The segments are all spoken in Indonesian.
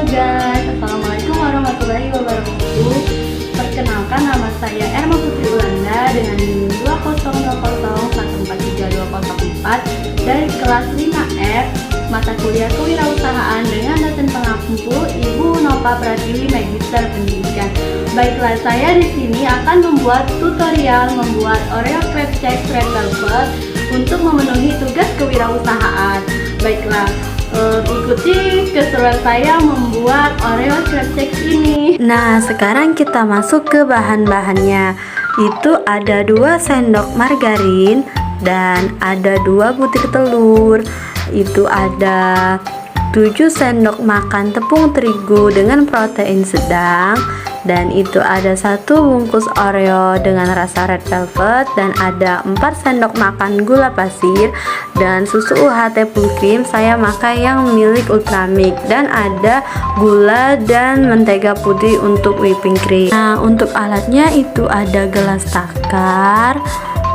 guys, Assalamualaikum warahmatullahi wabarakatuh. Perkenalkan, nama saya Erma Putri Ulanda dengan NIM 20001432004 dari kelas 5F mata kuliah kewirausahaan dengan dosen pengampu Ibu Nova Pratiwi, Magister Pendidikan. Baiklah, saya di sini akan membuat tutorial membuat Oreo Crab Cake Red Velvet untuk memenuhi tugas kewirausahaan. Baiklah, ikuti keseruan saya membuat Oreo Crab Cake ini. Nah, sekarang kita masuk ke bahan-bahannya. Itu ada 2 sendok margarin dan ada 2 butir telur. Itu ada 7 sendok makan tepung terigu dengan protein sedang, dan itu ada 1 bungkus Oreo dengan rasa red velvet, dan ada 4 sendok makan gula pasir dan susu UHT full cream. Saya pakai yang milik Ultramix, dan ada gula dan mentega putih untuk whipping cream. Nah, untuk alatnya itu ada gelas takar,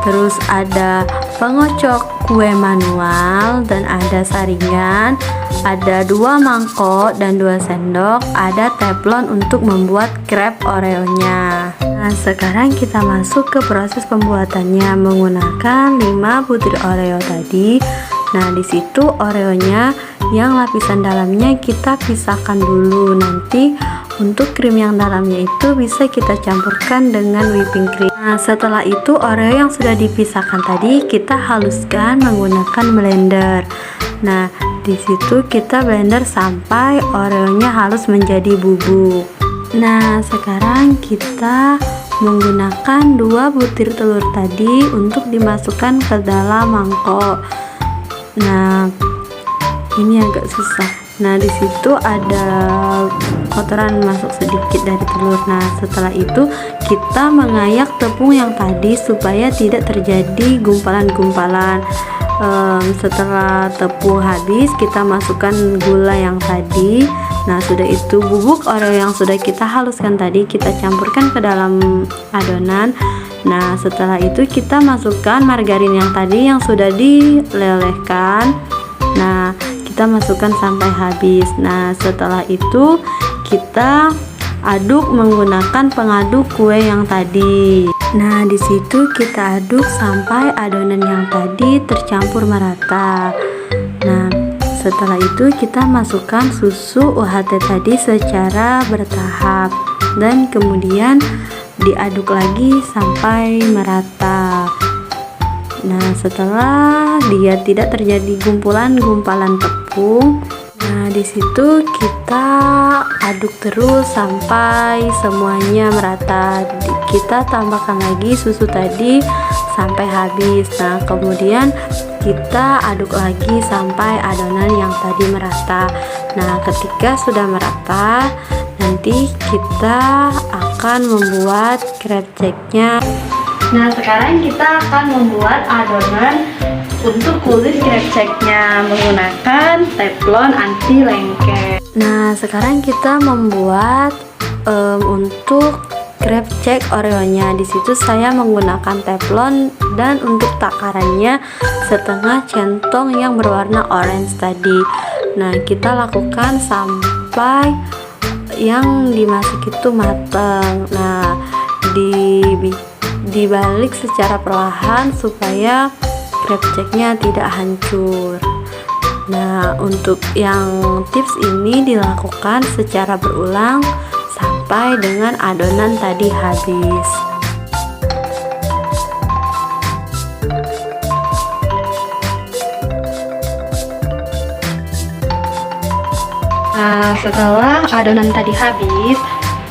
terus ada pengocok kue manual, dan ada saringan, ada 2 mangkok dan 2 sendok, ada teflon untuk membuat krep Oreo-nya. Nah, sekarang kita masuk ke proses pembuatannya menggunakan 5 butir Oreo tadi. Nah, di situ Oreo-nya yang lapisan dalamnya kita pisahkan dulu. Nanti untuk krim yang dalamnya itu bisa kita campurkan dengan whipping cream. Nah, setelah itu Oreo yang sudah dipisahkan tadi kita haluskan menggunakan blender. Nah, di situ kita blender sampai Oreo-nya halus menjadi bubuk. Nah, sekarang kita menggunakan 2 butir telur tadi untuk dimasukkan ke dalam mangkok. Nah, ini agak susah. Nah, di situ ada kotoran masuk sedikit dari telur. Nah, setelah itu kita mengayak tepung yang tadi supaya tidak terjadi gumpalan-gumpalan. Setelah tepung habis, kita masukkan gula yang tadi. Nah, sudah itu bubuk Oreo yang sudah kita haluskan tadi kita campurkan ke dalam adonan. Nah, setelah itu kita masukkan margarin yang tadi yang sudah dilelehkan. Nah, kita masukkan sampai habis. Nah, setelah itu kita aduk menggunakan pengaduk kue yang tadi. Nah, di situ kita aduk sampai adonan yang tadi tercampur merata. Nah, setelah itu kita masukkan susu UHT tadi secara bertahap, dan kemudian diaduk lagi sampai merata. Nah, setelah dia tidak terjadi gumpalan-gumpalan tepung, nah di situ kita aduk terus sampai semuanya merata. Kita tambahkan lagi susu tadi sampai habis. Nah, kemudian kita aduk lagi sampai adonan yang tadi merata. Nah, ketika sudah merata, nanti kita akan membuat crab cake-nya. Nah, sekarang kita akan membuat adonan untuk kulit crab cake-nya menggunakan teflon anti lengket. Nah, sekarang kita membuat untuk crab cake Oreo-nya. Di situ saya menggunakan teflon, dan untuk takarannya setengah centong yang berwarna orange tadi. Nah, kita lakukan sampai yang dimasak itu matang. Nah, dibalik secara perlahan supaya crab cake-nya tidak hancur. Nah, untuk yang tips ini dilakukan secara berulang sampai dengan adonan tadi habis. Nah, setelah adonan tadi habis,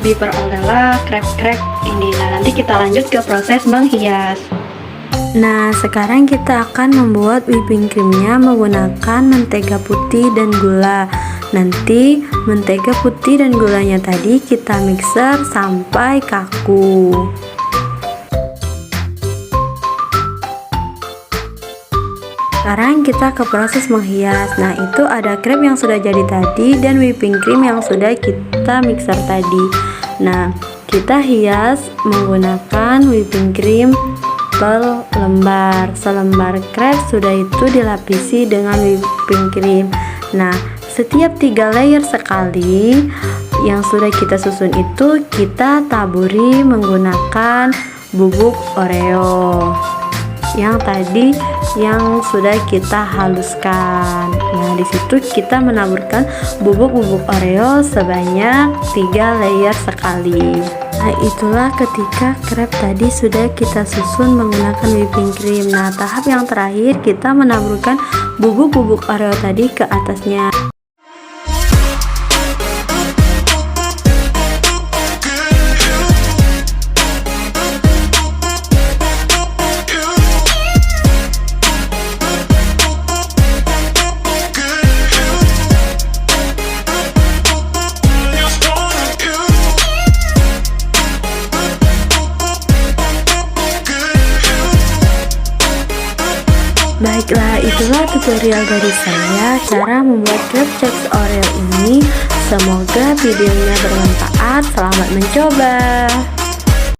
diperolehlah krep-krep ini. Nah, nanti kita lanjut ke proses menghias. Nah, sekarang kita akan membuat whipping creamnya menggunakan mentega putih dan gula. Nanti mentega putih dan gulanya tadi kita mixer sampai kaku. Sekarang kita ke proses menghias. Nah, itu ada krep yang sudah jadi tadi dan whipping cream yang sudah kita mixer tadi. Nah, kita hias menggunakan whipping cream per lembar. Selembar krep sudah itu dilapisi dengan whipping cream. Nah, Setiap 3 layer sekali yang sudah kita susun itu kita taburi menggunakan bubuk Oreo yang tadi yang sudah kita haluskan. Nah, di situ kita menaburkan bubuk-bubuk Oreo sebanyak 3 layer sekali. Nah, itulah ketika crepe tadi sudah kita susun menggunakan whipping cream. Nah, tahap yang terakhir kita menaburkan bubuk-bubuk Oreo tadi ke atasnya. Baiklah, itulah tutorial dari saya cara membuat crepe cheese Oreo ini. Semoga videonya bermanfaat. Selamat mencoba.